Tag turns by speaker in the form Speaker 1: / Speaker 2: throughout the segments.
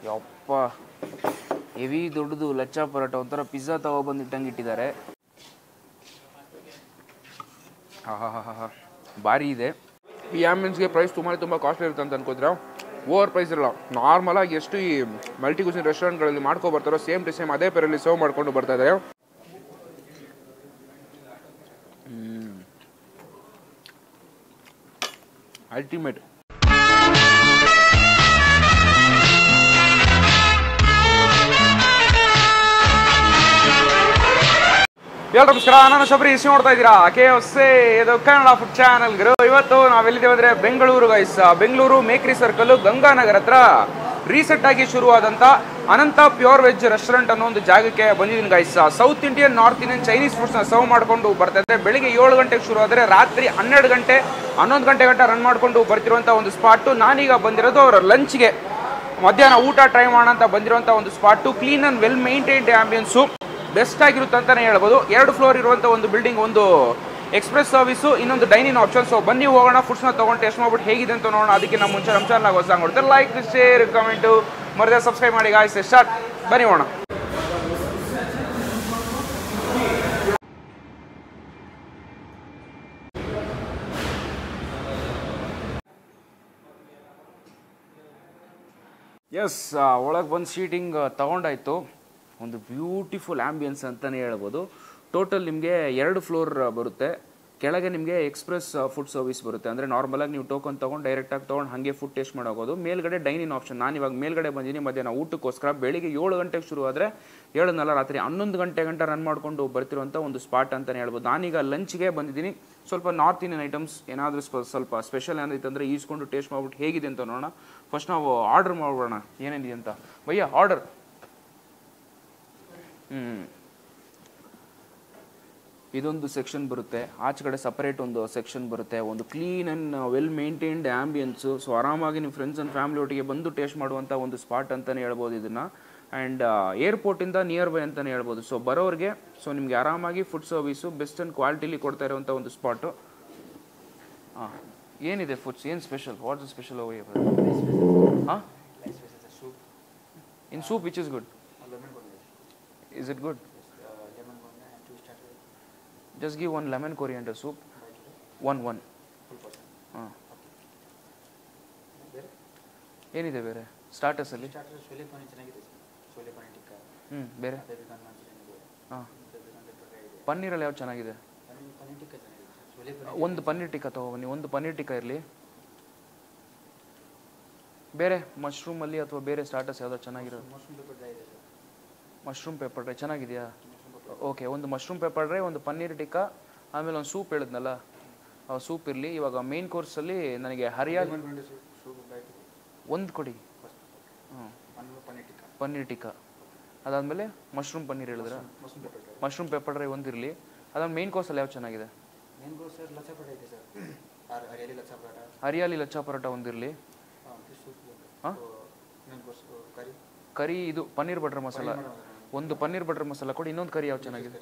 Speaker 1: ಯಪ್ಪ ಹೆವಿ ದೊಡ್ಡದು ಲಚ್ಚಾ ಪರೋಟ ಒಂಥರ ಪಿಜ್ಜಾ ತಗೊಬಂದು ಇಟ್ಟಂಗೆ ಇಟ್ಟಿದ್ದಾರೆ. ಹಾ ಭಾರಿ ಇದೆ. ಈ ಆ್ಯಂಬಿಯನ್ಸ್ಗೆ ಪ್ರೈಸ್ ತುಂಬ ಕಾಸ್ಟ್ಲಿ ಇರುತ್ತೆ ಅಂತ ಅನ್ಕೋತೀರಾ? ಓವರ್ ಪ್ರೈಸ್ ಇರಲ್ಲ. ನಾರ್ಮಲಾಗಿ ಎಷ್ಟು ಈ ಮಲ್ಟಿ ಕ್ಯೂಸಿನ್ ರೆಸ್ಟೋರೆಂಟ್ಗಳಲ್ಲಿ ಮಾಡ್ಕೊ ಬರ್ತಾರೋ ಸೇಮ್ ಟು ಸೇಮ್ ಅದೇ ಪೇರಲ್ಲಿ ಸರ್ವ್ ಮಾಡ್ಕೊಂಡು ಬರ್ತಾ ಇದ್ದಾರೆ. ಅಲ್ಟಿಮೇಟ್. ಎಲ್ಲರೂ ನಮಸ್ಕಾರ, ನಾನು ಶಬರೀಶ್. ನೋಡ್ತಾ ಇದ್ದೀರಾ KFC, ಇದು ಕನ್ನಡ ಫುಡ್ ಚಾನಲ್. ಇವತ್ತು ನಾವೆಲ್ಲಿದ್ದೇವೆ ಅಂದರೆ ಬೆಂಗಳೂರು ಗೈಸ್. ಬೆಂಗಳೂರು ಮೇಕ್ರಿ ಸರ್ಕಲ್ ಗಂಗಾನಗರ ಹತ್ರ ರೀಸೆಂಟ್ ಆಗಿ ಶುರುವಾದಂಥ ಅನಂತ ಪ್ಯೂರ್ ವೆಜ್ ರೆಸ್ಟೋರೆಂಟ್ ಅನ್ನೋ ಒಂದು ಜಾಗಕ್ಕೆ ಬಂದಿದ್ದೀನಿ guys. South Indian, North Indian, Chinese ಫುಡ್ಸ್ನ ಸರ್ವ್ ಮಾಡಿಕೊಂಡು ಬರ್ತಾ ಇದ್ದಾರೆ. ಬೆಳಿಗ್ಗೆ 7 ಗಂಟೆಗೆ ಶುರು ಆದರೆ ರಾತ್ರಿ 12 ಗಂಟೆ 11 ಗಂಟೆ ರನ್ ಮಾಡಿಕೊಂಡು ಬರ್ತಿರುವಂಥ ಒಂದು ಸ್ಪಾಟು. ನಾನೀಗ ಬಂದಿರೋದು ಅವರ ಲಂಚ್ಗೆ, ಮಧ್ಯಾಹ್ನ ಊಟ ಟ್ರೈ ಮಾಡೋಣ ಅಂತ ಬಂದಿರುವಂಥ ಒಂದು spot. Clean and well maintained ambience best ಆಗಿರುತ್ತೆ ಅಂತಲೇ ಹೇಳ್ಬೋದು. 2 ಫ್ಲೋರ್ ಇರುವಂಥ ಒಂದು ಬಿಲ್ಡಿಂಗ್, ಒಂದು ಎಕ್ಸ್ಪ್ರೆಸ್ ಸರ್ವಿಸು, ಇನ್ನೊಂದು ಡೈನಿಂಗ್ ಆಪ್ಷನ್. ಸೊ ಬನ್ನಿ ಹೋಗೋಣ, ಫುಡ್ಸ್ನ ತೊಗೊಂಡು ಟೇಸ್ಟ್ ಮಾಡ್ಬಿಟ್ಟು ಹೇಗಿದೆ ಅಂತ ನೋಡೋಣ. ಅದಕ್ಕೆ ನಮ್ಮ ಮುಂಚೆ ನಮ್ಮ ಚಾನಲ್ಗೆ ಹೊಸ ಕೊಡ್ತಾರೆ. ಲೈಕ್, ಶೇರ್, ಕಮೆಂಟು ಮರದೇ ಸಬ್ಸ್ಕ್ರೈಬ್ ಮಾಡಿ ಗಾಯ್ಸ್. ಸ್ಟಾರ್ಟ್, ಬನ್ನಿ ಹೋಗೋಣ. ಎಸ್, ಒಳಗೆ ಬಂದು ಸೀಟಿಂಗ್ ತೊಗೊಂಡಾಯ್ತು. ಒಂದು ಬ್ಯೂಟಿಫುಲ್ ಆ್ಯಂಬಿಯನ್ಸ್ ಅಂತಲೇ ಹೇಳ್ಬೋದು. ಟೋಟಲ್ ನಿಮಗೆ 2 ಫ್ಲೋರ್ ಬರುತ್ತೆ. ಕೆಳಗೆ ನಿಮಗೆ ಎಕ್ಸ್ಪ್ರೆಸ್ ಫುಡ್ ಸರ್ವಿಸ್ ಬರುತ್ತೆ. ಅಂದರೆ ನಾರ್ಮಲಾಗಿ ನೀವು ಟೋಕನ್ ತೊಗೊಂಡು ಡೈರೆಕ್ಟಾಗಿ ತೊಗೊಂಡು ಹಾಗೆ ಫುಡ್ ಟೇಸ್ಟ್ ಮಾಡೋಗೋದು. ಮೇಲ್ಗಡೆ ಡೈನಿಂಗ್ ಆಪ್ಷನ್. ನಾನು ಇವಾಗ ಮೇಲ್ಗಡೆ ಬಂದಿದ್ದೀನಿ ಮಧ್ಯಾಹ್ನ ಊಟಕ್ಕೋಸ್ಕರ. ಬೆಳಿಗ್ಗೆ 7 ಗಂಟೆಗೆ ಶುರು ಆದರೆ 7 ರಾತ್ರಿ 11 ಗಂಟೆ ರನ್ ಮಾಡಿಕೊಂಡು ಬರ್ತಿರುವಂಥ ಒಂದು ಸ್ಪಾಟ್ ಅಂತಲೇ ಹೇಳ್ಬೋದು. ನಾನೀಗ ಲಂಚ್ಗೆ ಬಂದಿದ್ದೀನಿ. ಸ್ವಲ್ಪ ನಾರ್ತ್ ಇಂಡಿಯನ್ ಐಟಮ್ಸ್ ಏನಾದರೂ ಸ್ವಲ್ಪ ಸ್ಪೆಷಲ್ ಏನಾದಿತ್ತು ಅಂದರೆ ಈಸ್ಕೊಂಡು ಟೇಸ್ಟ್ ಮಾಡ್ಬಿಟ್ಟು ಹೇಗಿದೆ ಅಂತ ನೋಡೋಣ. ಫಸ್ಟ್ ನಾವು ಆರ್ಡರ್ ಮಾಡ್ಬೋಣ ಏನೇನಿದೆ ಅಂತ. ಭಯ್ಯ ಆರ್ಡರ್. ಇದೊಂದು ಸೆಕ್ಷನ್ ಬರುತ್ತೆ, ಆಚೆ ಕಡೆ ಸಪರೇಟ್ ಒಂದು ಸೆಕ್ಷನ್ ಬರುತ್ತೆ. ಒಂದು clean and well maintained ambience. So ಆರಾಮಾಗಿ ನಿಮ್ಮ ಫ್ರೆಂಡ್ಸ್ ಆ್ಯಂಡ್ ಫ್ಯಾಮಿಲಿ ಒಟ್ಟಿಗೆ ಬಂದು ಟೇಸ್ಟ್ ಮಾಡುವಂಥ ಒಂದು ಸ್ಪಾಟ್ ಅಂತಲೇ ಹೇಳ್ಬೋದು ಇದನ್ನು. ಆ್ಯಂಡ್ ಏರ್ಪೋರ್ಟಿಂದ ನಿಯರ್ ಬೈ ಅಂತಲೇ ಹೇಳ್ಬೋದು. ಸೊ ಬರೋರಿಗೆ ನಿಮಗೆ ಆರಾಮಾಗಿ ಫುಡ್ ಸರ್ವಿಸು ಬೆಸ್ಟ್ ಆ್ಯಂಡ್ ಕ್ವಾಲಿಟಿಲಿ ಕೊಡ್ತಾ ಇರುವಂಥ ಒಂದು ಸ್ಪಾಟು. ಏನಿದೆ ಫುಡ್ಸ್, ಏನು special? What's special over here? In soup which is good? Is it good?
Speaker 2: Lemon coriander and 2 starters.
Speaker 1: Just give 1 lemon coriander soup. One.
Speaker 2: Full portion. ಬೇರೆ
Speaker 1: ಏನಿದೆ ಬೇರೆ starters ಅಲ್ಲಿ?
Speaker 2: Starters Sholay paneer ಚೆನ್ನಾಗಿದೆ ಸರ್. ಶೋಲೆ ಪನ್ನೀರ್ ಟಿಕ್ಕಾ.
Speaker 1: ಬೇರೆ
Speaker 2: ಬೇಬಿಕಾನ್ ಮಂಚೂರಿಯನ್ ಇದೆ. ಬೇಬಿಕಾನ್ pepper fry ಇದೆ.
Speaker 1: ಪನ್ನೀರಲ್ಲಿ ಯಾವ್ದು ಚೆನ್ನಾಗಿದೆ?
Speaker 2: ಪನ್ನೀರ್ ಟಿಕ್ಕಾ ಚೆನ್ನಾಗಿದೆ ಸರ್. ಶೋಲೆ ಪನ್ನೀರ್.
Speaker 1: ಒಂದು ಪನ್ನೀರ್ ಟಿಕ್ಕಾ ತಗೊಬನ್ನಿ. ಒಂದು ಪನ್ನೀರ್ ಟಿಕ್ಕಾ ಇರಲಿ. ಬೇರೆ ಮಶ್ರೂಮಲ್ಲಿ ಅಥವಾ ಬೇರೆ ಸ್ಟಾರ್ಟರ್ಸ್ ಯಾವ್ದು ಚೆನ್ನಾಗಿರೋದು?
Speaker 2: ಮಶ್ರೂಮ್ ಪೆಪ್ಪರ್ ಡ್ರೈ ಇದೆ ಸರ್.
Speaker 1: ಮಶ್ರೂಮ್ ಪೆಪ್ಪರ್ ಡ್ರೈ ಚೆನ್ನಾಗಿದೆಯಾ? ಓಕೆ, ಒಂದು ಮಶ್ರೂಮ್ ಪೆಪ್ಪರ್ ಡ್ರೈ, ಒಂದು ಪನ್ನೀರ್ ಟಿಕ್ಕಾ, ಆಮೇಲೆ ಒಂದು ಸೂಪ್ ಹೇಳಿದ್ನಲ್ಲ, ಸೂಪ್ ಇರಲಿ. ಇವಾಗ ಮೇನ್ ಕೋರ್ಸಲ್ಲಿ ನನಗೆ ಹರಿಯಾಲಿ ಒಂದು ಕೊಡಿ. ಪನ್ನೀರ್ ಟಿಕ್ಕಾ ಅದಾದಮೇಲೆ ಮಶ್ರೂಮ್ ಪನ್ನೀರ್ ಹೇಳಿದ್ರೆ ಮಶ್ರೂಮ್ ಪೆಪ್ಪರ್ ಡ್ರೈ ಒಂದು ಇರಲಿ. ಅದಾದ್ಮೇಲೆ ಮೇನ್ ಕೋರ್ಸಲ್ಲಿ ಯಾವ್ದು ಚೆನ್ನಾಗಿದೆ?
Speaker 2: Main course sir lachha paratha ಇದೆ ಸರ್. ಹರಿಯಾಲಿ ಲಚ್ಚಾ ಪರೋಟ.
Speaker 1: ಹರಿಯಾಲಿ ಲಚ್ಚಾ ಪರೋಟ ಒಂದಿರಲಿ. ಕರಿ ಇದು ಪನ್ನೀರ್ ಬಟರ್ ಮಸಾಲ, ಒಂದು ಪನ್ನೀರ್ ಬಟರ್ ಮಸಾಲ ಕೊಡಿ. ಇನ್ನೊಂದು ಕರಿ ಯಾವ್ದು ಚೆನ್ನಾಗಿದೆ?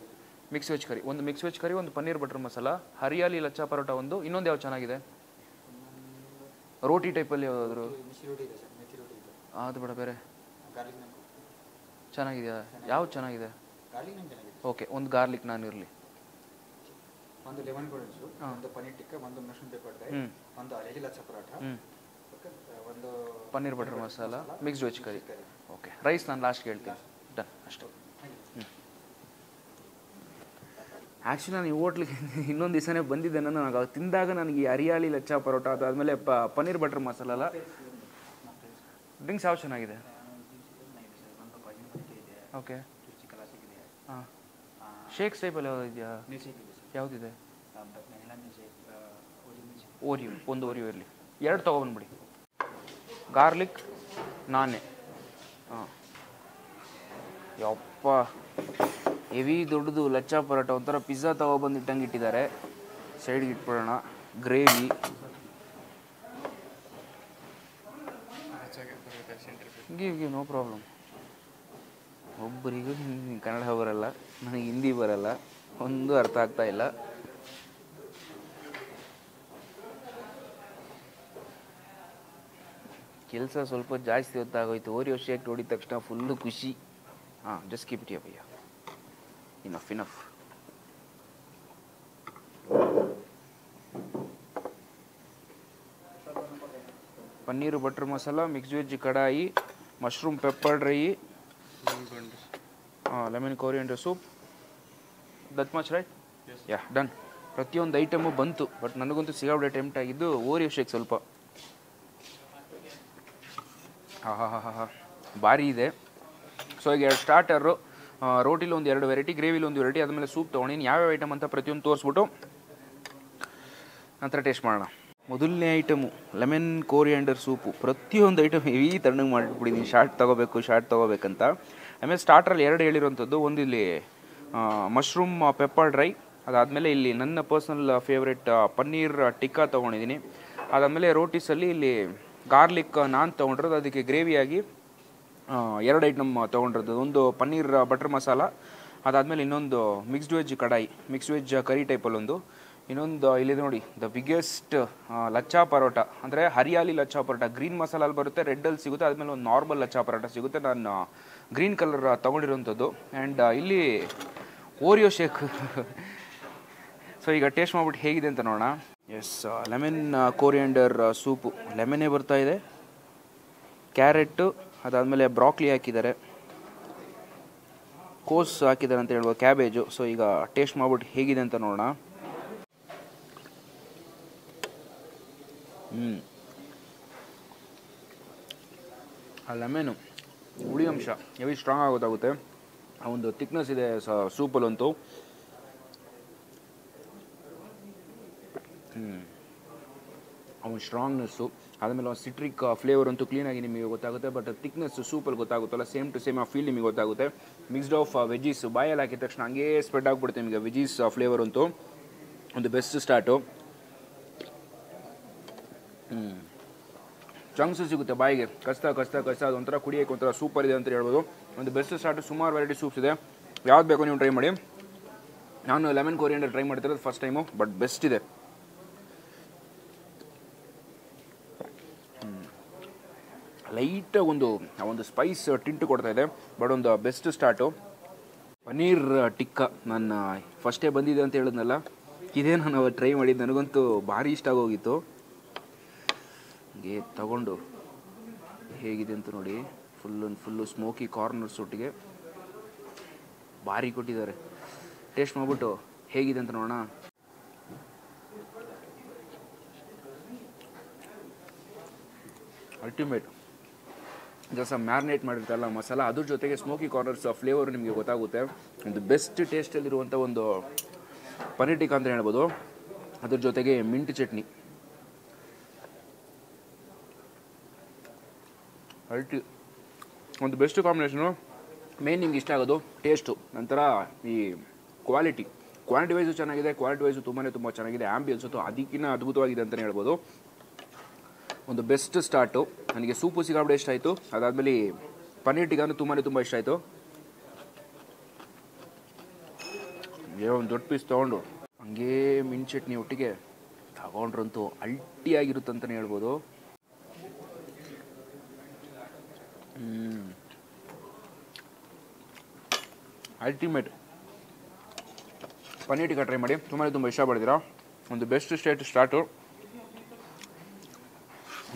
Speaker 1: ಮಿಕ್ಸ್ ವೆಜ್ ಕರಿ. ಒಂದು ಮಿಕ್ಸ್ ವೆಜ್ ಕರಿ, ಒಂದು ಪನ್ನೀರ್ ಬಟರ್ ಮಸಾಲ, ಹರಿಯಾಲಿ ಲಚ್ಚಾ ಪರೋಟ ಒಂದು. ಇನ್ನೊಂದು ಯಾವ್ದು ಚೆನ್ನಾಗಿದೆ? ರೋಟಿ ಟೈಪಲ್ಲಿ ಯಾವುದಾದ್ರು? ಅದು ಬೇಡ, ಬೇರೆ ಚೆನ್ನಾಗಿದೆಯಾ? ಯಾವ್ದು ಚೆನ್ನಾಗಿದೆ? ಓಕೆ, ಒಂದು ಗಾರ್ಲಿಕ್ ನಾನ್ ಇರಲಿ.
Speaker 2: ಒಂದು ಲೆಮನ್ ಕೊರೆನ್ಸು, ಒಂದು ಪನ್ನೀರ್ ಟಿಕ್ಕಾ, ಒಂದು ಮಶ್ರೂಮ್ ಪೆಪ್ಪರ್ ಡ್ರೈ, ಒಂದು ಹರಿಯಾಲಿ ಲಚ್ಚಾ ಪರೋಟ, ಒಂದು
Speaker 1: paneer butter masala, mix veg curry. Okay, rice ನಾನು ಲಾಸ್ಟ್ಗೆ ಹೇಳ್ತೀನಿ. ಡನ್, ಅಷ್ಟೇ. ಆ್ಯಕ್ಚುಲಿ ನಾನು ಈ ಹೋಟ್ಲಿಗೆ ಇನ್ನೊಂದು ದಿವಸನೇ ಬಂದಿದ್ದೆ. ನನಗೆ ತಿಂದಾಗ ನನಗೆ ಈ ಹರಿಯಾಳಿ ಲಚ್ಚಾ ಪರೋಟ, ಅದಾದಮೇಲೆ ಪನ್ನೀರ್ ಬಟರ್ ಮಸಾಲ ಅಲ್ಲ. ಡ್ರಿಂಕ್ಸ್ ಯಾವ ಚೆನ್ನಾಗಿದೆ? ಓಕೆ, ಹಾಂ. ಶೇಕ್ಸ್ ಟೈಪಲ್ಲಿ ಯಾವ್ದು ಇದೆಯಾ? ಯಾವುದಿದೆ? ಓರಿಯೋ, ಒಂದು ಓರಿಯೋ ಇರಲಿ. 2 ತೊಗೊಬಂದ್ಬಿಡಿ. ಗಾರ್ಲಿಕ್ ನಾನೇ. ಯಪ್ಪ ಹೆವಿ ದೊಡ್ಡದು ಲಚ್ಚಾ ಪರೋಟ ಒಂಥರ ಪಿಜ್ಜಾ ತಗೊಬಂದು ಇಟ್ಟಂಗೆ ಇಟ್ಟಿದ್ದಾರೆ. ಸೈಡ್ಗೆ ಇಟ್ಬಿಡೋಣ. Gravy give no problem. ಒಬ್ಬರಿಗೂ ಕನ್ನಡ ಬರಲ್ಲ, ನನಗೆ ಹಿಂದಿ ಬರಲ್ಲ, ಒಂದು ಅರ್ಥ ಆಗ್ತಾ ಇಲ್ಲ. ಕೆಲಸ ಸ್ವಲ್ಪ ಜಾಸ್ತಿ ಹೊತ್ತಾಗೋಯ್ತು. ಓರಿಯೋ ಶೇಕ್ ನೋಡಿದ ತಕ್ಷಣ ಫುಲ್ಲು ಖುಷಿ. ಹಾಂ, ಜಸ್ಟ್ ಕೀಪ್ ಇಟ್ ಭಯ್ಯ. Enough. Paneer butter masala, mix veg kadai, mushroom pepper dry, lemon coriander soup. That much right? Yeah, done. ಪ್ರತಿಯೊಂದು ಐಟಮು ಬಂತು. ಬಟ್ ನನಗಂತೂ ಸಿಗಾಬಿಡೆ ಟೆಂಪ್ಟ್ ಆಗಿದ್ದು ಓರಿಯೋ ಶೇಕ್ ಸ್ವಲ್ಪ. ಹಾ ಭಾರಿ ಇದೆ. ಸೊ ಈಗ 2 ಸ್ಟಾರ್ಟರು, ರೋಟಿಲಿ ಒಂದು 2 ವೆರೈಟಿ, ಗ್ರೇವಿಲಿ ಒಂದು ವೆರೈಟಿ, ಆದಮೇಲೆ ಸೂಪ್ ತೊಗೊಂಡಿನಿ. ಯಾವ್ಯಾವ ಐಟಮ್ ಅಂತ ಪ್ರತಿಯೊಂದು ತೋರಿಸ್ಬಿಟ್ಟು ನಂತರ ಟೇಸ್ಟ್ ಮಾಡೋಣ. ಮೊದಲನೇ ಐಟಮು ಲೆಮನ್ ಕೋರಿಯಂಡರ್ ಸೂಪು. ಪ್ರತಿಯೊಂದು ಐಟಮ್ ಹೆವಿ ತಣ್ಣಗೆ ಮಾಡಿಬಿಟ್ಟಿದ್ದೀನಿ, ಶಾರ್ಟ್ ತೊಗೋಬೇಕಂತ. ಆಮೇಲೆ ಸ್ಟಾರ್ಟ್ರಲ್ಲಿ 2 ಹೇಳಿರೋಂಥದ್ದು. ಒಂದು ಇಲ್ಲಿ ಮಶ್ರೂಮ್ ಪೆಪ್ಪರ್ ಡ್ರೈ, ಅದಾದಮೇಲೆ ಇಲ್ಲಿ ನನ್ನ ಪರ್ಸ್ನಲ್ ಫೇವ್ರೆಟ್ ಪನ್ನೀರ್ ಟಿಕ್ಕಾ ತೊಗೊಂಡಿದ್ದೀನಿ. ಅದಾದಮೇಲೆ ರೋಟೀಸಲ್ಲಿ ಇಲ್ಲಿ ಗಾರ್ಲಿಕ್ ನಾನ್ ತೊಗೊಂಡಿರೋದು, ಅದಕ್ಕೆ ಗ್ರೇವಿಯಾಗಿ 2 ಐಟಮ್ ತೊಗೊಂಡಿರೋದು. ಒಂದು ಪನ್ನೀರ್ ಬಟರ್ ಮಸಾಲ, ಅದಾದಮೇಲೆ ಇನ್ನೊಂದು ಮಿಕ್ಸ್ಡ್ ವೆಜ್ ಕಡಾಯಿ, ಮಿಕ್ಸ್ ವೆಜ್ ಕರಿ ಟೈಪಲ್ಲೊಂದು. ಇನ್ನೊಂದು ಇಲ್ಲಿದೆ ನೋಡಿ, ದ ಬಿಗ್ಗೆಸ್ಟ್ ಲಚ್ಚಾ ಪರೋಟ, ಅಂದರೆ ಹರಿಯಾಲಿ ಲಚ್ಚಾ ಪರೋಟ. ಗ್ರೀನ್ ಮಸಾಲಲ್ಲಿ ಬರುತ್ತೆ, ರೆಡ್ಡಲ್ಲಿ ಸಿಗುತ್ತೆ. ಆದಮೇಲೆ ಒಂದು ನಾರ್ಮಲ್ ಲಚ್ಚಾ ಪರೋಟ ಸಿಗುತ್ತೆ. ನಾನು ಗ್ರೀನ್ ಕಲರ್ ತೊಗೊಂಡಿರೋಂಥದ್ದು. ಆ್ಯಂಡ್ ಇಲ್ಲಿ ಓರಿಯೋ ಶೇಕ್. ಸೊ ಈಗ ಟೇಸ್ಟ್ ಮಾಡಿಬಿಟ್ಟು ಹೇಗಿದೆ ಅಂತ ನೋಡೋಣ. Yes, lemon coriander soup. ಲೆಮನ್ನೇ ಬರ್ತಾ ಇದೆ, ಕ್ಯಾರೆಟ್ಟು, ಅದಾದಮೇಲೆ ಬ್ರಾಕ್ಲಿ ಹಾಕಿದ್ದಾರೆ, ಕೋಸ್ ಹಾಕಿದ್ದಾರೆ ಅಂತ ಹೇಳ್ಬೋದು, ಕ್ಯಾಬೇಜು. ಸೊ ಈಗ ಟೇಸ್ಟ್ ಮಾಡಿಬಿಟ್ಟು ಹೇಗಿದೆ ಅಂತ ನೋಡೋಣ. ಆ ಲೆಮನು ಹುಳಿ ಅಂಶ ಹೆವಿ ಸ್ಟ್ರಾಂಗ್ ಆಗೋದಾಗುತ್ತೆ. ಆ ಒಂದು ಥಿಕ್ನೆಸ್ ಇದೆ ಸೂಪಲ್ಲಂತೂ. ಅವನ ಸ್ಟ್ರಾಂಗ್ನೆಸ್ಸು, ಆದಮೇಲೆ ಒಂದು ಸಿಟ್ರಿಕ್ ಫ್ಲೇವರ್ ಅಂತೂ ಕ್ಲೀನಾಗಿ ನಿಮಗೆ ಗೊತ್ತಾಗುತ್ತೆ. ಬಟ್ ಥಿಕ್ನೆಸ್ ಸೂಪಲ್ಲಿ ಗೊತ್ತಾಗುತ್ತಲ್ಲ, ಸೇಮ್ ಟು ಸೇಮ್ ಆ ಫೀಲ್ ನಿಮಗೆ ಗೊತ್ತಾಗುತ್ತೆ. ಮಿಕ್ಸ್ಡ್ ಆಫ್ ವೆಜೀಸ್ ಬಾಯಲ್ಲಿ ಹಾಕಿದ ತಕ್ಷಣ ಹಂಗೇ ಸ್ಪ್ರೆಡ್ ಆಗಿಬಿಡುತ್ತೆ ನಿಮಗೆ ವೆಜೀಸ್ ಫ್ಲೇವರ್ ಅಂತೂ. ಒಂದು ಬೆಸ್ಟ್ ಸ್ಟಾರ್ಟು. ಚಂಕ್ಸ್ ಸಿಗುತ್ತೆ ಬಾಯಿಗೆ, ಕಸ್ತಾ ಅದೊಂಥರ ಕುಡಿಯೋಕೆ ಒಂಥರ ಸೂಪರ್ ಇದೆ ಅಂತ ಹೇಳ್ಬೋದು. ಒಂದು ಬೆಸ್ಟ್ ಸ್ಟಾರ್ಟು. ಸುಮಾರು ವೆರೈಟಿ ಸೂಪ್ಸ್ ಇದೆ, ಯಾವ್ದು ಬೇಕೋ ನೀವು ಟ್ರೈ ಮಾಡಿ. ನಾನು ಲೆಮನ್ ಕೋರಿಯಂಡರ್ ಟ್ರೈ ಮಾಡ್ತಿರೋದು ಫಸ್ಟ್ ಟೈಮು, ಬಟ್ ಬೆಸ್ಟ್ ಇದೆ. ಲೈಟಾಗಿ ಒಂದು ಸ್ಪೈಸ್ ಟಿಂಟು ಕೊಡ್ತಾ ಇದೆ, ಬಟ್ ಒಂದು ಬೆಸ್ಟ್ ಸ್ಟಾರ್ಟು. ಪನ್ನೀರ್ ಟಿಕ್ಕಾ ನಾನು ಫಸ್ಟೇ ಬಂದಿದೆ ಅಂತ ಹೇಳಿದ್ನಲ್ಲ, ಇದೇ ನಾನು ಟ್ರೈ ಮಾಡಿದ್ದು. ನನಗಂತೂ ಭಾರಿ ಇಷ್ಟ ಆಗೋಗಿತ್ತು. ಹೀಗೆ ತಗೊಂಡು ಹೇಗಿದೆ ಅಂತ ನೋಡಿ. ಫುಲ್ಲು ಸ್ಮೋಕಿ ಕಾರ್ನರ್ಸ್ ಒಟ್ಟಿಗೆ ಭಾರಿ ಕೊಟ್ಟಿದ್ದಾರೆ. ಟೇಸ್ಟ್ ಮಾಡಿಬಿಟ್ಟು ಹೇಗಿದೆ ಅಂತ ನೋಡೋಣ. ಅಲ್ಟಿಮೇಟ್. ಜಸ್ಟ್ ಮ್ಯಾರಿನೇಟ್ ಮಾಡಿರ್ತಾರಲ್ಲ ಮಸಾಲ, ಅದ್ರ ಜೊತೆಗೆ ಸ್ಮೋಕಿ ಕಾರ್ನರ್ಸ್ ಫ್ಲೇವರ್ ನಿಮಗೆ ಗೊತ್ತಾಗುತ್ತೆ. ಒಂದು ಬೆಸ್ಟ್ ಟೇಸ್ಟಲ್ಲಿರುವಂಥ ಒಂದು ಪನ್ನೀರ್ ಟಿಕ್ಕಾ ಅಂತ ಹೇಳ್ಬೋದು. ಅದ್ರ ಜೊತೆಗೆ ಮಿಂಟ್ ಚಟ್ನಿ, ಒಂದು ಬೆಸ್ಟ್ ಕಾಂಬಿನೇಷನು. ಮೇನ್ ನಿಮ್ಗೆ ಇಷ್ಟ ಆಗೋದು ಟೇಸ್ಟು, ನಂತರ ಈ ಕ್ವಾಲಿಟಿ ವೈಸು ಚೆನ್ನಾಗಿದೆ. ಕ್ವಾಲಿಟಿ ವೈಸು ತುಂಬ ಚೆನ್ನಾಗಿದೆ. ಆ್ಯಂಬಿಯನ್ಸ್ ಅಂತೂ ಅದಕ್ಕಿಂತ ಅದ್ಭುತವಾಗಿದೆ ಅಂತಲೇ ಹೇಳ್ಬೋದು. ಒಂದು ಬೆಸ್ಟ್ ಸ್ಟಾರ್ಟು. ನನಗೆ ಸೂಪು ಸಿಗಾಬಿಡೆ ಇಷ್ಟ ಆಯಿತು. ಅದಾದಮೇಲೆ ಪನ್ನೀರ್ ಟಿಕ್ಕಾನು ತುಂಬ ಇಷ್ಟ ಆಯಿತು. ಒಂದು ದೊಡ್ಡ ಪೀಸ್ ತೊಗೊಂಡು ಹಂಗೇ ಮಿಂಟ್ ಚಟ್ನಿ ಒಟ್ಟಿಗೆ ತಗೊಂಡ್ರಂತೂ ಅಲ್ಟಿಯಾಗಿರುತ್ತಂತಲೇ ಹೇಳ್ಬೋದು. ಅಲ್ಟಿಮೇಟ್. ಪನ್ನೀರ್ ಟಿಕ್ಕಾ ಟ್ರೈ ಮಾಡಿ, ತುಂಬ ಇಷ್ಟಪಡ್ತೀರಾ. ಒಂದು best start.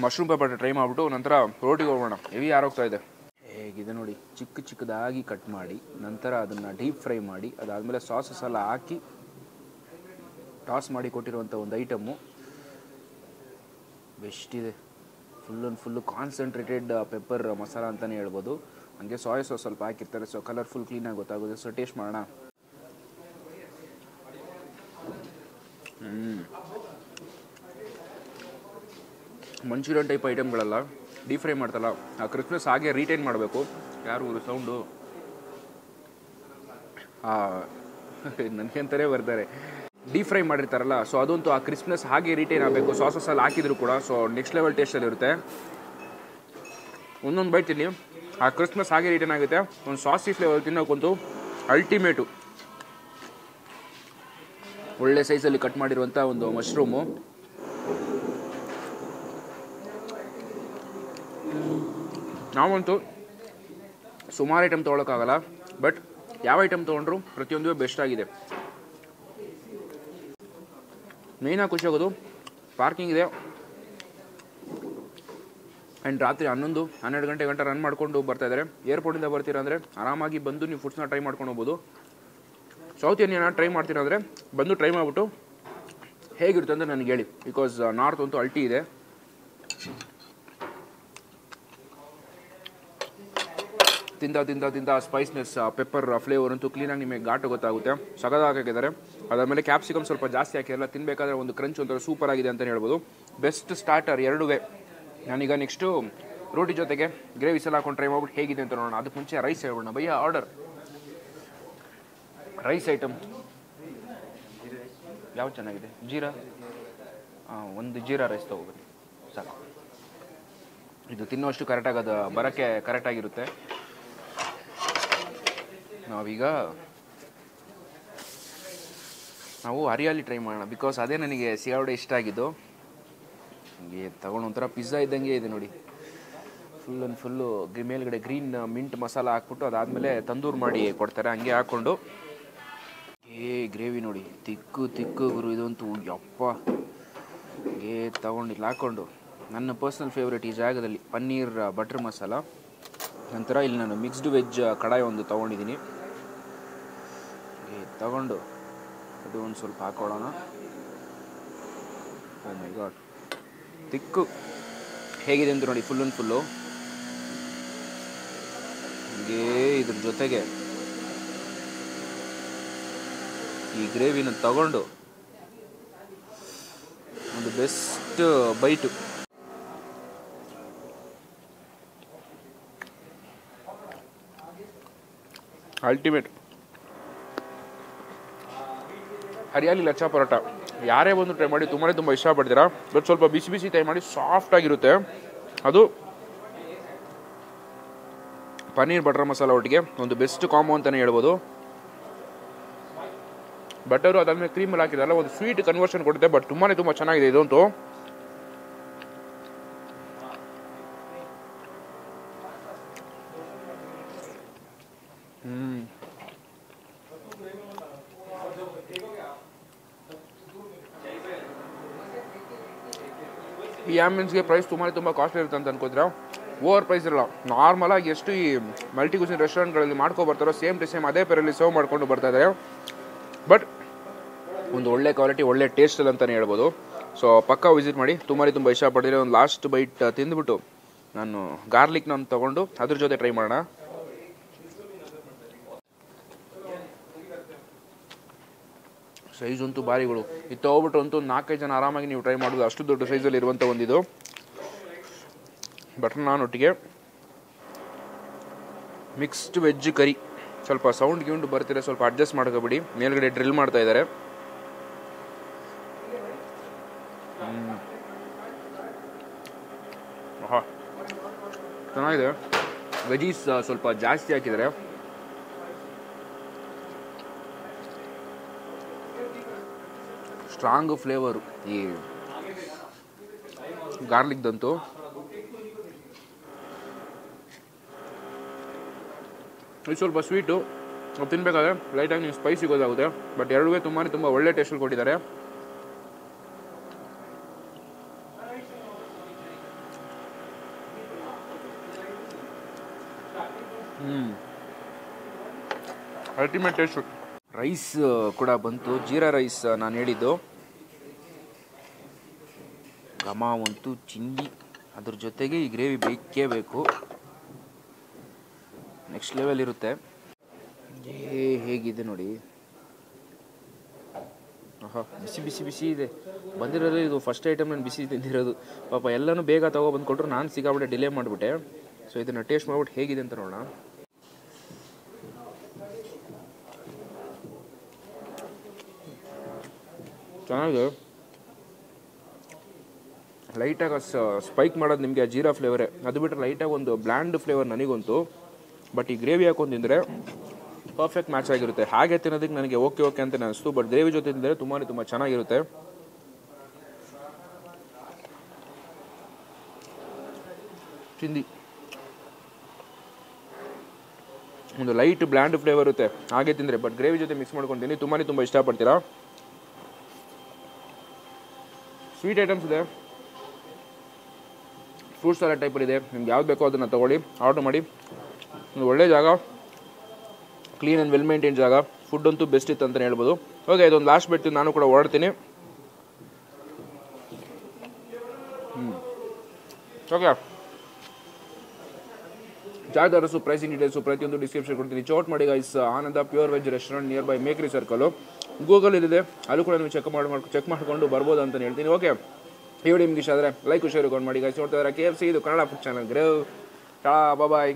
Speaker 1: Mushroom pepper try ಮಾಡಿಬಿಟ್ಟು ನಂತರ ರೋಟಿಗೆ ಹೋಗೋಣ. ಹೆವಿ ಆರೋಗ್ತಾ ಇದೆ. ಹೇಗಿದೆ ನೋಡಿ, ಚಿಕ್ಕದಾಗಿ ಕಟ್ ಮಾಡಿ ನಂತರ ಅದನ್ನು ಡೀಪ್ ಫ್ರೈ ಮಾಡಿ, ಅದಾದಮೇಲೆ ಸಾಸಸ್ ಎಲ್ಲ ಹಾಕಿ ಟಾಸ್ ಮಾಡಿ ಕೊಟ್ಟಿರುವಂಥ ಒಂದು ಐಟಮ್ಮು ಬೆಸ್ಟ್ ಇದೆ. ಫುಲ್ಲು ಕಾನ್ಸಂಟ್ರೇಟೆಡ್ ಪೆಪ್ಪರ್ ಮಸಾಲ ಅಂತಲೇ ಹೇಳ್ಬೋದು. ಹಂಗೆ ಸೋಯಾ ಸಾಸ್ ಸ್ವಲ್ಪ ಹಾಕಿರ್ತಾರೆ, ಸೊ ಕಲರ್ಫುಲ್ ಕ್ಲೀನಾಗಿ ಗೊತ್ತಾಗೋದು. ಸೊ ಟೇಸ್ಟ್ ಮಾಡೋಣ. ಮಂಚೂರಿಯನ್ ಟೈಪ್ ಐಟಮ್ಗಳೆಲ್ಲ ಡೀಪ್ ಫ್ರೈ ಮಾಡ್ತಲ್ಲ, ಆ ಕ್ರಿಸ್ಪ್ನೆಸ್ ಹಾಗೆ ರಿಟೈನ್ ಮಾಡಬೇಕು. ಯಾರು ಸೌಂಡು ನನಗೆಂತಾರೆ ಬರ್ತಾರೆ. ಡೀಪ್ ಫ್ರೈ ಮಾಡಿರ್ತಾರಲ್ಲ, ಸೊ ಅದಂತೂ ಆ ಕ್ರಿಸ್ಪ್ನೆಸ್ ಹಾಗೆ ರಿಟೈನ್ ಆಗಬೇಕು. ಸಾಸಸ್ಸಲ್ಲಿ ಹಾಕಿದ್ರು ಕೂಡ ಸೊ ನೆಕ್ಸ್ಟ್ ಲೆವೆಲ್ ಟೇಸ್ಟಲ್ಲಿ ಇರುತ್ತೆ. ಒಂದೊಂದು ಬೈಟ್ ತಿನ್ನಿ, ಆ ಕ್ರಿಸ್ಪ್ನೆಸ್ ಹಾಗೆ ರಿಟೈನ್ ಆಗುತ್ತೆ. ಒಂದು ಸಾಸಿ ಫ್ಲೇವರ್ ತಿನ್ನೋಕ್ಕಂತೂ ಅಲ್ಟಿಮೇಟು. ಒಳ್ಳೆ ಸೈಜಲ್ಲಿ ಕಟ್ ಮಾಡಿರುವಂಥ ಒಂದು ಮಶ್ರೂಮು. ನಾವಂತೂ ಸುಮಾರು ಐಟಮ್ ತೊಗೊಳಕ್ಕಾಗಲ್ಲ, ಬಟ್ ಯಾವ ಐಟಮ್ ತೊಗೊಂಡ್ರು ಪ್ರತಿಯೊಂದು ಬೆಸ್ಟ್ ಆಗಿದೆ. ಮೇಯ್ನಾಗಿ ಖುಷಿ ಆಗೋದು ಪಾರ್ಕಿಂಗ್ ಇದೆ. ಆ್ಯಂಡ್ ರಾತ್ರಿ 11-12 ಗಂಟೆ ರನ್ ಮಾಡಿಕೊಂಡು ಬರ್ತಾಯಿದ್ದಾರೆ. ಏರ್ಪೋರ್ಟಿಂದ ಬರ್ತೀರಾ ಅಂದರೆ ಆರಾಮಾಗಿ ಬಂದು ನೀವು ಫುಡ್ಸ್ನ ಟ್ರೈ ಮಾಡ್ಕೊಂಡು ಹೋಗ್ಬೋದು. ಸೌತ್ ಇಂಡಿಯನ್ನ ಟ್ರೈ ಮಾಡ್ತೀರಾ ಅಂದರೆ ಬಂದು ಟ್ರೈ ಮಾಡಿಬಿಟ್ಟು ಹೇಗಿರುತ್ತೆ ಅಂತ ನನಗೆ ಹೇಳಿ. ಬಿಕಾಸ್ ನಾರ್ತ್ ಅಂತೂ ಅಲ್ಟಿ ಇದೆ. ತಿಂದ ಸ್ಪೈಸ್ನೆಸ್, ಪೆಪ್ಪರ್ ಫ್ಲೇವರ್ ಅಂತೂ ಕ್ಲೀನಾಗಿ ನಿಮಗೆ ಘಾಟು ಗೊತ್ತಾಗುತ್ತೆ. ಸಗದಾಗಿ ಹಾಕಿದ್ದಾರೆ. ಅದಾದಮೇಲೆ ಕ್ಯಾಪ್ಸಿಕಮ್ ಸ್ವಲ್ಪ ಜಾಸ್ತಿ ಹಾಕಿರಲ್ಲ. ತಿನ್ನಬೇಕಾದ್ರೆ ಒಂದು ಕ್ರಂಚ್ ಒಂಥರ ಸೂಪರ್ ಆಗಿದೆ ಅಂತಲೇ ಹೇಳ್ಬೋದು. ಬೆಸ್ಟ್ ಸ್ಟಾರ್ಟರ್ ಎರಡುವೇ. ನಾನೀಗ ನೆಕ್ಸ್ಟು ರೋಟಿ ಜೊತೆಗೆ ಗ್ರೇವಿ ಸಲ ಹಾಕೊಂಡು ಟ್ರೈ ಮಾಡ್ಬಿಟ್ಟು ಹೇಗಿದೆ ಅಂತ ನೋಡೋಣ. ಅದಕ್ಕೆ ಮುಂಚೆ ರೈಸ್ ಹೇಳ್ಬೋಣ. ಭಯ್ಯ ಆರ್ಡರ್ ರೈಸ್ ಐಟಮ್ ಯಾವ ಚೆನ್ನಾಗಿದೆ? ಜೀರಾ, ಒಂದು ಜೀರಾ ರೈಸ್ ತೊಗೊಬನ್ನಿ ಸಾಕು. ಇದು ತಿನ್ನೋಷ್ಟು ಕರೆಕ್ಟಾಗಿ ಅದು ಬರೋಕ್ಕೆ ಕರೆಕ್ಟಾಗಿರುತ್ತೆ. ನಾವು ಹರಿಯಾಲಿ ಟ್ರೈ ಮಾಡೋಣ. ಬಿಕಾಸ್ ಅದೇ ನನಗೆ ಸಿಗಾವಡೆ ಇಷ್ಟ ಆಗಿದ್ದು. ಹಂಗೆ ತಗೊಂಡು ಒಂಥರ ಪಿಜ್ಜಾ ಇದ್ದಂಗೆ ಇದೆ ನೋಡಿ. ಫುಲ್ಲು ಮೇಲ್ಗಡೆ ಗ್ರೀನ್ ಮಿಂಟ್ ಮಸಾಲ ಹಾಕ್ಬಿಟ್ಟು ಅದಾದಮೇಲೆ ತಂದೂರು ಮಾಡಿ ಕೊಡ್ತಾರೆ. ಹಂಗೆ ಹಾಕ್ಕೊಂಡು ಗ್ರೇವಿ ನೋಡಿ, ತಿಕ್ಕು ಗುರು ಇದಂತೂ. ಯಪ್ಪ ತಗೊಂಡು ಇಲ್ಲಿ ಹಾಕ್ಕೊಂಡು ನನ್ನ ಪರ್ಸ್ನಲ್ ಫೇವ್ರೇಟ್ ಈ ಜಾಗದಲ್ಲಿ ಪನ್ನೀರ್ ಬಟರ್ ಮಸಾಲ. ನಂತರ ಇಲ್ಲಿ ನಾನು ಮಿಕ್ಸ್ಡ್ ವೆಜ್ ಕಡಾಯಿ ಒಂದು ತೊಗೊಂಡಿದ್ದೀನಿ. ತಗೊಂಡು ಅದು ಒಂದು ಸ್ವಲ್ಪ ಹಾಕೊಳ್ಳೋಣ. ಓ ಮೈ ಗಾಡ್, ತಿಕ್ಕು ಹೇಗಿದೆ ಅಂತ ನೋಡಿ. ಫುಲ್ಲು ಹೀಗೆ ಇದ್ರ ಜೊತೆಗೆ ಈ ಗ್ರೇವಿನ ತಗೊಂಡು ಒಂದು best bite. Ultimate hariyali lachha paratha ಯಾರೇ ಬಂದು ಟ್ರೈ ಮಾಡಿ ತುಂಬ ಇಷ್ಟಪಡ್ತೀರಾ. ಬಟ್ ಸ್ವಲ್ಪ ಬಿಸಿ ಟ್ರೈ ಮಾಡಿ, ಸಾಫ್ಟಾಗಿರುತ್ತೆ. ಅದು ಪನ್ನೀರ್ ಬಟರ್ ಮಸಾಲ ಒಟ್ಟಿಗೆ ಒಂದು ಬೆಸ್ಟ್ ಕಾಂಬೋ ಅಂತಲೇ ಹೇಳ್ಬೋದು. ಬಟರು ಅದಾದ್ಮೇಲೆ ಕ್ರೀಮಲ್ಲಿ ಹಾಕಿದಾರಲ್ಲ, ಒಂದು ಸ್ವೀಟ್ ಕನ್ವರ್ಷನ್ ಕೊಡುತ್ತೆ. ಬಟ್ ತುಂಬ ಚೆನ್ನಾಗಿದೆ ಇದಂತೂ. ಈ ಆಂಬಿಯನ್ಸ್ಗೆ ಪ್ರೈಸ್ ತುಂಬ ಕಾಸ್ಟ್ಲಿ ಇರುತ್ತೆ ಅಂತ ಅನ್ಕೋತೀರಾ? ಓವರ್ ಪ್ರೈಸ್ ಇರಲ್ಲ. ನಾರ್ಮಲಾಗಿ ಎಷ್ಟು ಈ ಮಲ್ಟಿ ಕ್ಯೂಸಿನ್ ರೆಸ್ಟೋರೆಂಟ್ಗಳಲ್ಲಿ ಮಾಡ್ಕೊಬರ್ತಾರೋ ಸೇಮ್ ಟು ಸೇಮ್ ಅದೇ ಪೇರಲ್ಲಿ ಸರ್ವ್ ಮಾಡ್ಕೊಂಡು ಬರ್ತಾ ಇದ್ದಾರೆ. ಬಟ್ ಒಂದು ಒಳ್ಳೆ ಕ್ವಾಲಿಟಿ, ಒಳ್ಳೆ ಟೇಸ್ಟಲ್ಲಿ ಅಂತಲೇ ಹೇಳ್ಬೋದು. ಸೊ ಪಕ್ಕಾ ವಿಸಿಟ್ ಮಾಡಿ. ತುಂಬ ಇಷ್ಟಪಟ್ಟಿದ್ರೆ ಒಂದು ಲಾಸ್ಟ್ ಬೈಟ್ ತಿಂದುಬಿಟ್ಟು ನಾನು ಗಾರ್ಲಿಕ್ ನಾನು ತೊಗೊಂಡು ಅದ್ರ ಜೊತೆ ಟ್ರೈ ಮಾಡೋಣ. ಸೈಜ್ ಅಂತೂ ಭಾರಿಗಳು. ಇದು ತೊಗೊಬಿಟ್ಟು ಅಂತೂ 4-5 ಜನ ಆರಾಮಾಗಿ ನೀವು ಟ್ರೈ ಮಾಡೋದು. ಅಷ್ಟು ದೊಡ್ಡ ಸೈಜಲ್ಲಿ ಇರುವಂಥ ಒಂದಿದು ಬಟರ್ ನಾನ್ ಒಟ್ಟಿಗೆ ಮಿಕ್ಸ್ಡ್ ವೆಜ್ ಕರಿ. ಸ್ವಲ್ಪ ಸೌಂಡ್ ಗಿೌಂಡ್ ಬರ್ತಿದ್ರೆ ಸ್ವಲ್ಪ ಅಡ್ಜಸ್ಟ್ ಮಾಡ್ಕೋಬಿಡಿ. ಮೇಲ್ಗಡೆ ಡ್ರಿಲ್ ಮಾಡ್ತಾ ಇದ್ದಾರೆ. ಚೆನ್ನಾಗಿದೆ. ವೆಜೀಸ್ ಸ್ವಲ್ಪ ಜಾಸ್ತಿ ಹಾಕಿದ್ದಾರೆ. ಸ್ಟ್ರಾಂಗ್ ಫ್ಲೇವರು ಈ ಗಾರ್ಲಿಕ್ದಂತೂ. ಇದು ಸ್ವಲ್ಪ ಸ್ವೀಟು ತಿನ್ಬೇಕಾದ್ರೆ ಲೈಟಾಗಿ ನೀವು ಸ್ಪೈಸಿ ಗೊತ್ತಾಗುತ್ತೆ. ಬಟ್ ಎರಡುವೇ ತುಂಬ ಒಳ್ಳೆ ಟೇಸ್ಟಲ್ಲಿ ಕೊಟ್ಟಿದ್ದಾರೆ. Ultimate taste. ರೈಸ್ ಕೂಡ ಬಂತು. ಜೀರಾ ರೈಸ್ ನಾನು ಹೇಳಿದ್ದು. ಘಮ ಅಂತೂ ಚಿಂದಿ. ಅದ್ರ ಜೊತೆಗೆ ಈ ಗ್ರೇವಿ ಬೇಕೇ ಬೇಕು. ನೆಕ್ಸ್ಟ್ ಲೆವೆಲ್ ಇರುತ್ತೆ. ಹೇಗಿದೆ ನೋಡಿ. ಬಿಸಿ ಇದೆ. ಬಂದಿರೋದು ಇದು ಫಸ್ಟ್ ಐಟಮ್ ನಾನು ಬಿಸಿ ತಿಂದಿರೋದು. ಪಾಪ ಎಲ್ಲನೂ ಬೇಗ ತೊಗೊಬಂದು ಕೊಟ್ಟರು. ನಾನು ಸಿಕ್ಕಾಬಿಟ್ಟೆ ಡಿಲೇ ಮಾಡಿಬಿಟ್ಟೆ. ಸೊ ಇದನ್ನು ಟೇಸ್ಟ್ ಮಾಡ್ಬಿಟ್ಟು ಹೇಗಿದೆ ಅಂತ ನೋಡೋಣ. ಚೆನ್ನಾಗಿದೆ. ಲೈಟಾಗಿ ಸ್ಪೈಕ್ ಮಾಡೋದು ನಿಮಗೆ ಆ ಜೀರಾ ಫ್ಲೇವರೇ. ಅದು ಬಿಟ್ಟರೆ ಲೈಟಾಗಿ ಒಂದು ಬ್ಲ್ಯಾಂಡ್ ಫ್ಲೇವರ್ ನನಗಂತೂ. ಬಟ್ ಈ ಗ್ರೇವಿ ಹಾಕೊಂಡು ತಿಂದರೆ ಪರ್ಫೆಕ್ಟ್ ಮ್ಯಾಚ್ ಆಗಿರುತ್ತೆ. ಹಾಗೆ ತಿನ್ನೋದಕ್ಕೆ ನನಗೆ ಓಕೆ ಅಂತ ಅನಿಸ್ತು. ಬಟ್ ಗ್ರೇವಿ ಜೊತೆ ತಿಂದರೆ ತುಂಬ ಚೆನ್ನಾಗಿರುತ್ತೆ. ಚಿಂದಿ ಒಂದು ಲೈಟ್ ಬ್ಲ್ಯಾಂಡ್ ಫ್ಲೇವರ್ ಇರುತ್ತೆ ಹಾಗೆ ತಿಂದರೆ. ಬಟ್ ಗ್ರೇವಿ ಜೊತೆ ಮಿಕ್ಸ್ ಮಾಡ್ಕೊತೀನಿ, ತುಂಬ ಇಷ್ಟಪಡ್ತೀರಾ. ಸ್ವೀಟ್ ಐಟಮ್ಸ್ ಇದೆ, ಫ್ರೂಟ್ ಸಲಾಡ್ ಟೈಪಲ್ಲಿದೆ. ನಿಮ್ಗೆ ಯಾವ್ದು ಬೇಕೋ ಅದನ್ನು ತೊಗೊಳ್ಳಿ, ಆರ್ಡರ್ ಮಾಡಿ. ಒಂದು ಒಳ್ಳೆ ಜಾಗ, ಕ್ಲೀನ್ ಆ್ಯಂಡ್ ವೆಲ್ ಮೇಂಟೈನ್ ಜಾಗ, ಫುಡ್ ಅಂತೂ ಬೆಸ್ಟ್ ಇತ್ತು ಅಂತಲೇ ಹೇಳ್ಬೋದು. ಓಕೆ, ಇದೊಂದು ಲಾಸ್ಟ್ ಬಿಟ್ಟು ನಾನು ಕೂಡ ಹೊರಡ್ತೀನಿ. ಓಕೆ, ಜಾಗದ ಅರಸು, ಪ್ರೈಸಿಂಗ್ ಡೀಟೇಲ್ಸು ಪ್ರತಿಯೊಂದು ಡಿಸ್ಕ್ರಿಪ್ಷನ್ ಕೊಡ್ತೀನಿ. ಚೌಟ್ ಮಾಡಿ guys. Ananda pure veg restaurant nearby Mekhri circle, Google ಇದೆ, ಅಲ್ಲೂ ಕೂಡ ನೀವು ಚೆಕ್ ಮಾಡಿಕೊಂಡು ಬರ್ಬೋದು ಅಂತ ಹೇಳ್ತೀನಿ. ಓಕೆ, ಈ ವಿಡಿಯೋ ನಿಮ್ಗೆ ಇಷ್ಟ ಆದರೆ ಲೈಕ್ ಶೇರ್ ಮಾಡಿ ಗೈಸ್. ನೋಡ್ತಾ ಇದ್ದಾರೆ KFC, ಇದು ಕನ್ನಡ ಫುಡ್ ಚಾನಲ್. ಬಾಯ್.